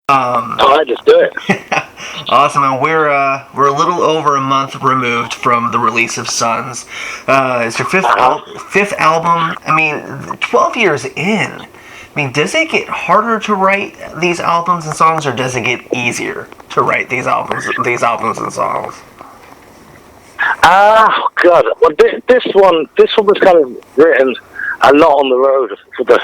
All right, just do it. Awesome, and we're a little over a month removed from the release of Sons. It's your fifth album. I mean, 12 years in. I mean, does it get harder to write these albums and songs, or does it get easier to write these albums and songs? Oh God! Well, this one was kind of written a lot on the road for the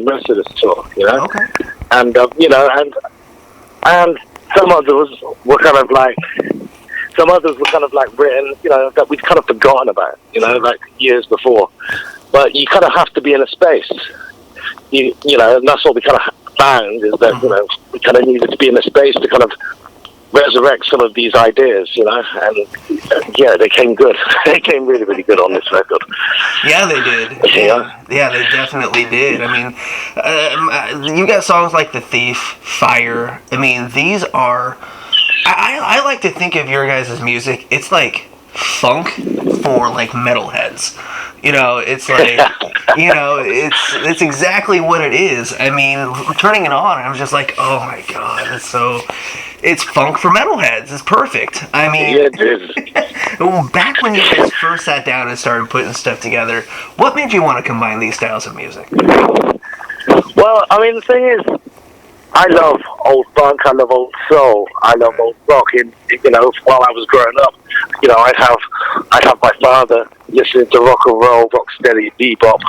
most of the tour, you know. Okay. And and some others were kind of like written, you know, that we'd kind of forgotten about, you know, like years before. But you kind of have to be in a space, you know, and that's what we kind of found is that, you know, we kind of needed to be in a space to kind of resurrect some of these ideas, you know, and yeah, they came good. They came really, really good on this record. Yeah, they did. Yeah, they definitely did. I mean, you got songs like The Thief, Fire. I mean, these are... I like to think of your guys' music, it's like funk for like metalheads. You know, it's like, you know, it's exactly what it is. I mean, turning it on, I was just like, oh my god, it's funk for metalheads. It's perfect. I mean, yeah, it is. Back when you guys first sat down and started putting stuff together, what made you want to combine these styles of music? Well, I mean, the thing is, I love old funk, I love old soul, I love old rock. You know, while I was growing up, you know, I'd have my father listening to rock and roll, rock steady, bebop,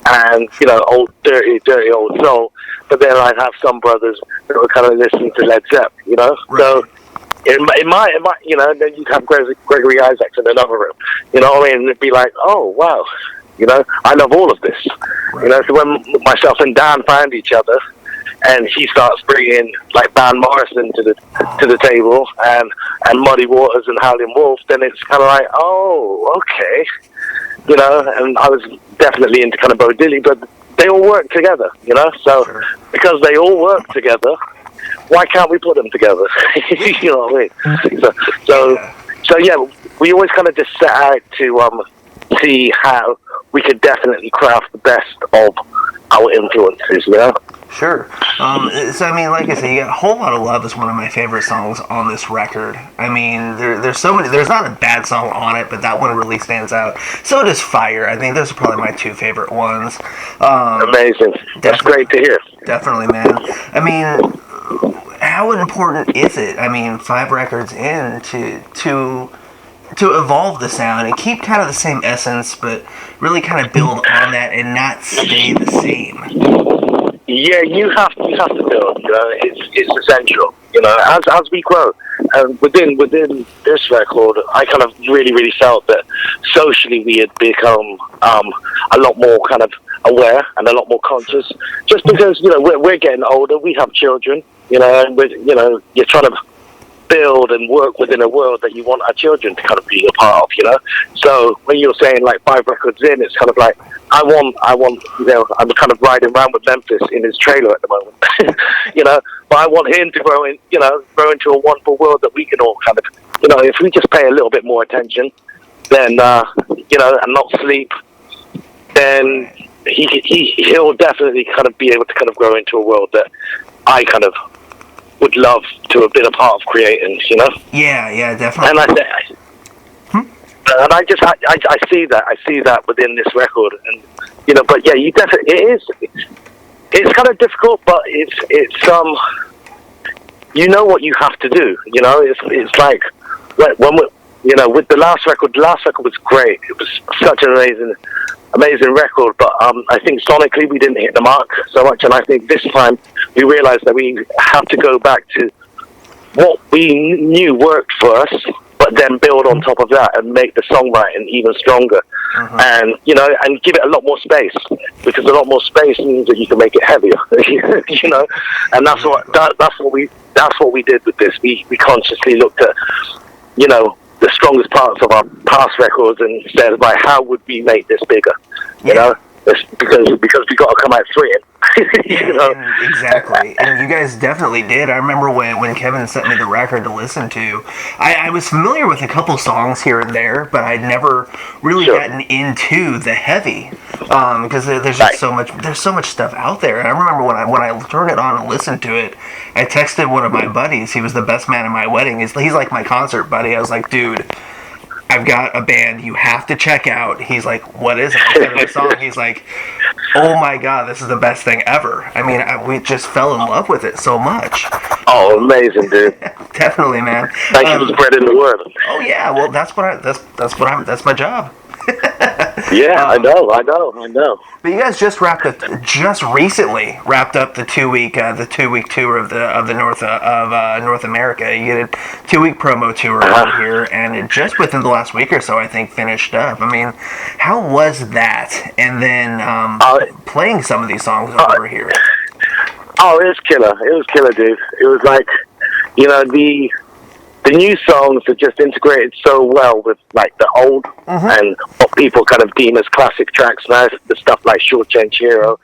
and, you know, old dirty old soul. But then I'd have some brothers that were kind of listening to Led Zeppelin, you know. Right. So in my, you know, then you'd have Gregory Isaacs in another room, you know what I mean? It'd be like, oh wow, you know, I love all of this, right. You know. So when myself and Dan found each other, and he starts bringing like Van Morrison to the table, and Muddy Waters and Howlin' Wolf, then it's kind of like, oh, okay, you know. And I was definitely into kind of Bo Diddley, but they all work together, you know. So sure. Because they all work together, why can't we put them together? You know what I mean? So yeah, we always kind of just set out to see how we could definitely craft the best of our influences, you know. Sure. So, I mean, like I said, you got A Whole Lot of Love is one of my favorite songs on this record. I mean, there's so many. There's not a bad song on it, but that one really stands out. So does Fire. I think those are probably my two favorite ones. Amazing. That's great to hear. Definitely, man. I mean, how important is it? I mean, 5 records in to evolve the sound and keep kind of the same essence, but really kind of build on that and not stay the same. Yeah, you have to build. You know, it's essential. You know, as we grow, and within this record, I kind of really felt that socially we had become a lot more kind of aware and a lot more conscious. Just because, you know, we're getting older, we have children. You know, and you're trying to build and work within a world that you want our children to kind of be a part of, you know. So when you're saying like 5 records in, it's kind of like I want, you know, I'm kind of riding around with Memphis in his trailer at the moment, you know. But I want him to grow into a wonderful world that we can all kind of, you know, if we just pay a little bit more attention, then you know, and not sleep, then he'll definitely kind of be able to kind of grow into a world that I kind of would love to have been a part of creating, you know? Yeah, definitely. And I see that within this record, and you know, but yeah, you definitely it's kind of difficult, but it's you know what you have to do, you know. It's like when we, you know, with the last record was great. It was such an amazing record, but I think sonically we didn't hit the mark so much, and I think this time we realized that we have to go back to what we knew worked for us, but then build on top of that and make the songwriting even stronger. And you know, and give it a lot more space, because a lot more space means that you can make it heavier. You know, and that's what we did with this. We consciously looked at, you know, the strongest parts of our past records and said, right, how would we make this bigger? You know, It's because we got to come out swinging. You know? Exactly, and you guys definitely did. I remember when Kevin sent me the record to listen to. I was familiar with a couple songs here and there, but I'd never really gotten into the heavy because there's just so much. There's so much stuff out there. And I remember when I turned it on and listened to it, I texted one of my buddies. He was the best man at my wedding. He's like my concert buddy. I was like, dude, I've got a band you have to check out. He's like, what is it? I said the song. He's like, oh my god, this is the best thing ever. I mean, we just fell in love with it so much. Oh, amazing, dude. Definitely, man. Thank you for spreading the word. Oh yeah, well that's my job. Yeah, I know. But you guys just recently wrapped up the 2-week tour of the North America. You did a 2-week promo tour over here, and it just within the last week or so, I think, finished up. I mean, how was that? And then playing some of these songs over here. Oh, it was killer. It was killer, dude. It was like, you know, the new songs are just integrated so well with like the old and what people kind of deem as classic tracks now. The stuff like Short Change Hero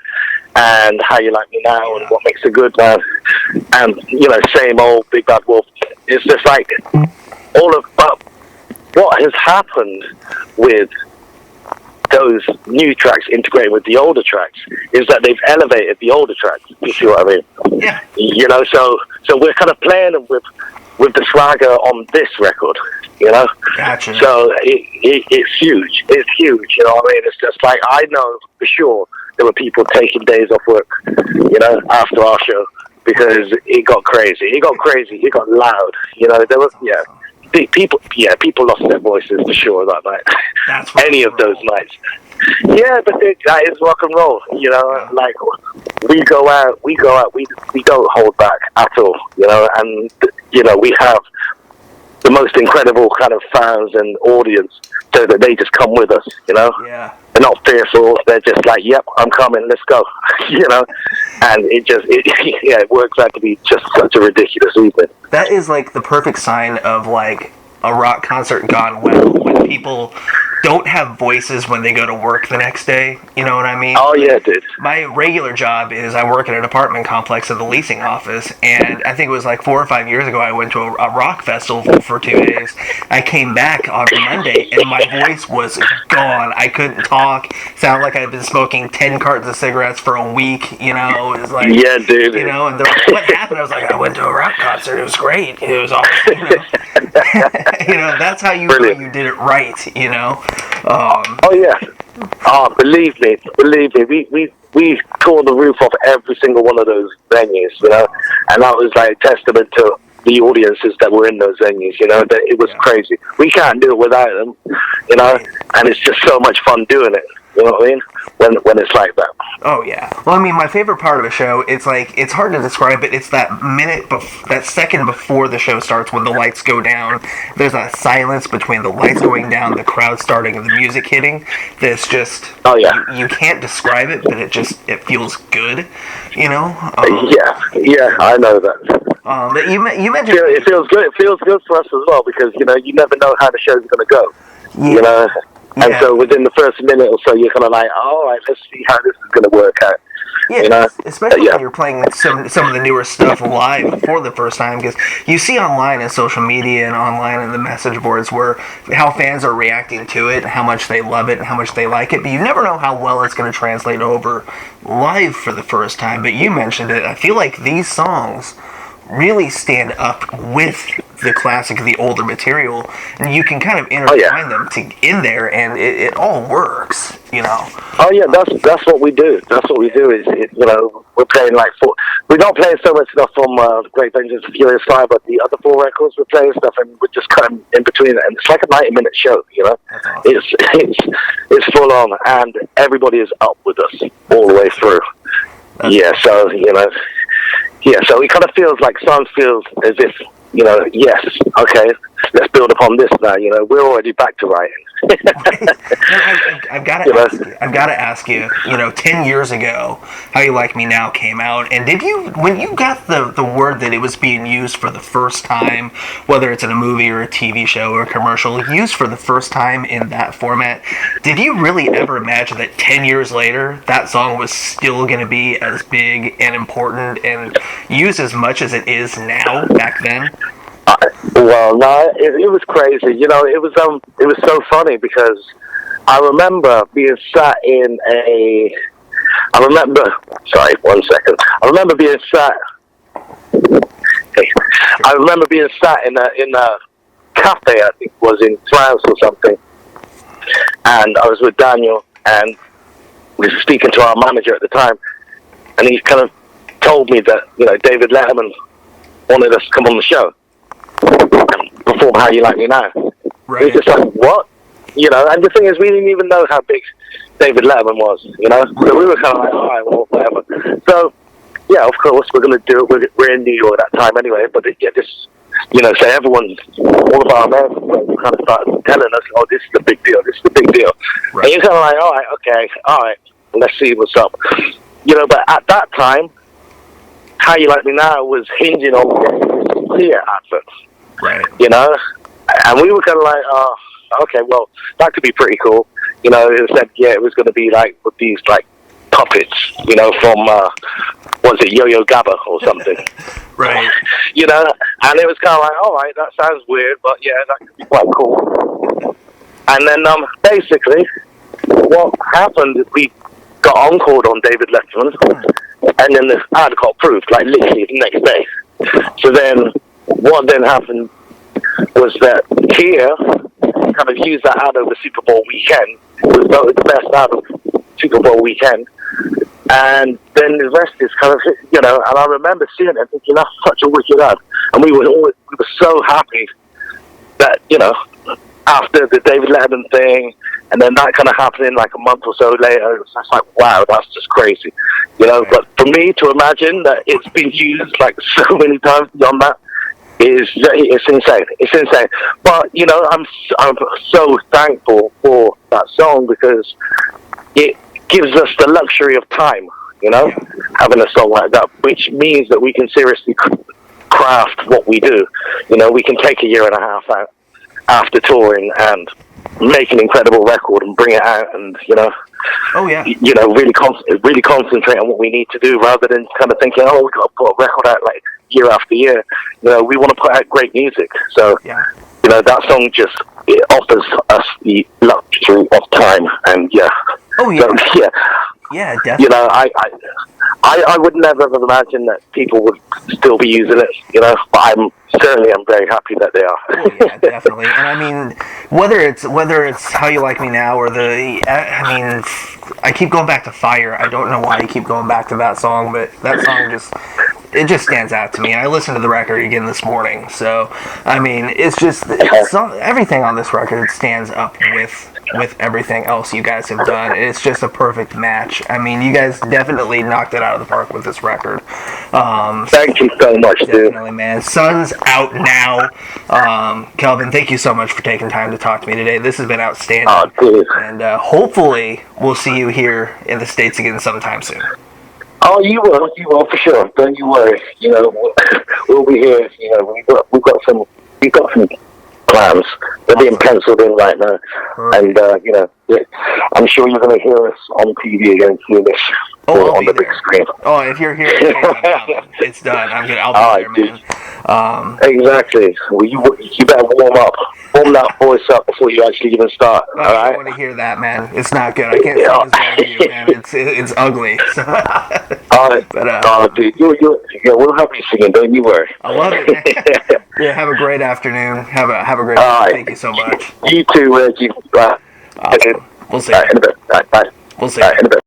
and How You Like Me Now and What Makes a Good Man, and you know, same old Big Bad Wolf. It's just like but what has happened with those new tracks integrated with the older tracks is that they've elevated the older tracks. You see what I mean? Yeah. You know, so we're kind of playing with the swagger on this record, you know? Gotcha. So it's huge. It's huge, you know what I mean? It's just like, I know for sure there were people taking days off work, you know, after our show, because it got crazy. It got loud, you know? There was, people lost their voices for sure that night. That's any of those nights. Yeah, but that is rock and roll, you know, like we go out, we don't hold back at all, you know, and, you know, we have the most incredible kind of fans and audience so that they just come with us, you know. Yeah. They're not fearful, they're just like, yep, I'm coming, let's go, you know, and it works out to be just such a ridiculous evening. That is like the perfect sign of like a rock concert gone well, when people don't have voices when they go to work the next day. You know what I mean? Oh yeah, dude. My regular job is I work in an apartment complex at the leasing office, and I think it was like 4 or 5 years ago I went to a rock festival for 2 days. I came back on Monday and my voice was gone. I couldn't talk. Sounded like I'd been smoking 10 cartons of cigarettes for a week. You know, it was like, yeah, dude. You know, and they're like, what happened? I was like, I went to a rock concert. It was great. It was awesome. You know? You know, that's how you know you did it right, you know? Oh, yeah. Oh, believe me. We tore the roof off every single one of those venues, you know? And that was like a testament to the audiences that were in those venues, you know? That it was crazy. We can't do it without them, you know? And it's just so much fun doing it, you know what I mean? When it's like that. Oh, yeah. Well, I mean, my favorite part of a show, it's like, it's hard to describe it. It's that that second before the show starts when the lights go down. There's a silence between the lights going down, the crowd starting, and the music hitting. That's just, oh, yeah. You can't describe it, but it feels good, you know? Yeah, I know that. But you mentioned... It feels good. It feels good for us as well, because, you know, you never know how the show's going to go, you know? And so within the first minute or so, you're kind of like, all right, let's see how this is going to work out. Yeah, you know? Especially when you're playing some of the newer stuff live for the first time, because you see online in social media and online in the message boards how fans are reacting to it, how much they love it, and how much they like it, but you never know how well it's going to translate over live for the first time. But you mentioned it. I feel like these songs really stand up with the classic, the older material, and you can kind of intertwine them in there, and it all works, you know. Oh yeah, that's what we do. That's what we do. You know, we're playing we're not playing so much stuff from Great Vengeance and Furious Fire, but the other 4 records we're playing stuff, and we're just kind of in between it, and it's like a 90-minute show, you know. That's awesome. It's full on, and everybody is up with us all the way through. So you know. Yeah, so it kind of feels like songs feels as if, you know, yes, okay, let's build upon this now, you know, we're already back to writing, I've got to ask you. I've got to ask you. 10 years ago, "How You Like Me Now" came out, and when you got the word that it was being used for the first time, whether it's in a movie or a TV show or a commercial, used for the first time in that format, did you really ever imagine that 10 years later that song was still going to be as big and important and used as much as it is now back then? Well, no, it was crazy. It was so funny because I remember being sat in sorry, 1 second. I remember being sat in a cafe, I think it was in France or something, and I was with Daniel, and we were speaking to our manager at the time, and he kind of told me that, David Letterman wanted us to come on the show and perform "How You Like Me Now." Right. It was just like, what? And the thing is, we didn't even know how big David Letterman was, So we were kind of like, all right, well, whatever. So, yeah, of course, we're going to do it. We're in New York at that time anyway, but so everyone, all of our American friends kind of started telling us, oh, this is the big deal, this is the big deal. Right. And you're kind of like, all right, okay, all right, let's see what's up. But at that time, "How You Like Me Now" was hinging on getting clear adverts. Right. And we were kind of like, oh, okay, well, that could be pretty cool. It said, it was going to be like with these like puppets, from was it Yo-Yo Gabba or something? Right. And it was kind of like, all right, that sounds weird, but yeah, that could be quite cool. And then basically, what happened is we got encored on David Letterman, and then the ad got approved, like literally the next day. So then, what then happened was that Kia kind of used that ad over Super Bowl weekend. It was voted the best ad of Super Bowl weekend. And then the rest is kind of, and I remember seeing it and thinking, that's such a wicked ad. And we were so happy that, after the David Letterman thing, and then that kind of happening like a month or so later, it's just like, wow, that's just crazy. But for me to imagine that it's been used like so many times beyond that, it's insane. It's insane. But I'm so thankful for that song because it gives us the luxury of time. Having a song like that, which means that we can seriously craft what we do. We can take a year and a half out after touring and make an incredible record and bring it out, and oh yeah, really concentrate on what we need to do rather than kind of thinking, oh, we got to put a record out like year after year. We want to put out great music. So yeah. That song it offers us the luxury of time, and yeah. Oh yeah. So, yeah. Yeah, definitely. I would never have imagined that people would still be using it, but I'm very happy that they are. Well, yeah, definitely. And I mean, whether it's "How You Like Me Now" or I keep going back to "Fire." I don't know why I keep going back to that song, but that song just stands out to me. And I listened to the record again this morning, so I mean, everything on this record stands up with everything else you guys have done. It's just a perfect match. I mean, you guys definitely knocked it out of the park with this record. Thank you so much, dude. Definitely, man. Sun's out now. Kelvin, thank you so much for taking time to talk to me today. This has been outstanding. Oh, dude. And hopefully we'll see you here in the States again sometime soon. Oh, you will for sure. Don't you worry. We'll be here. We've got some plans. They're being penciled in right now. And, I'm sure you're going to hear us on TV again soonish. On the big screen. Oh, if you're here, it's done. I'll be there, man. Exactly. Well, you better warm that voice up before you actually even start. All right? I don't want to hear that, man. It's not good. I can't sing as well as you, man. It's ugly. But dude, we'll have you singing. Don't you worry. I love it, man. Yeah, have a great afternoon. Have a great day. Thank you so much. You too, Reggie. Awesome. We'll see. In a bit. Bye. We'll see. In a bit.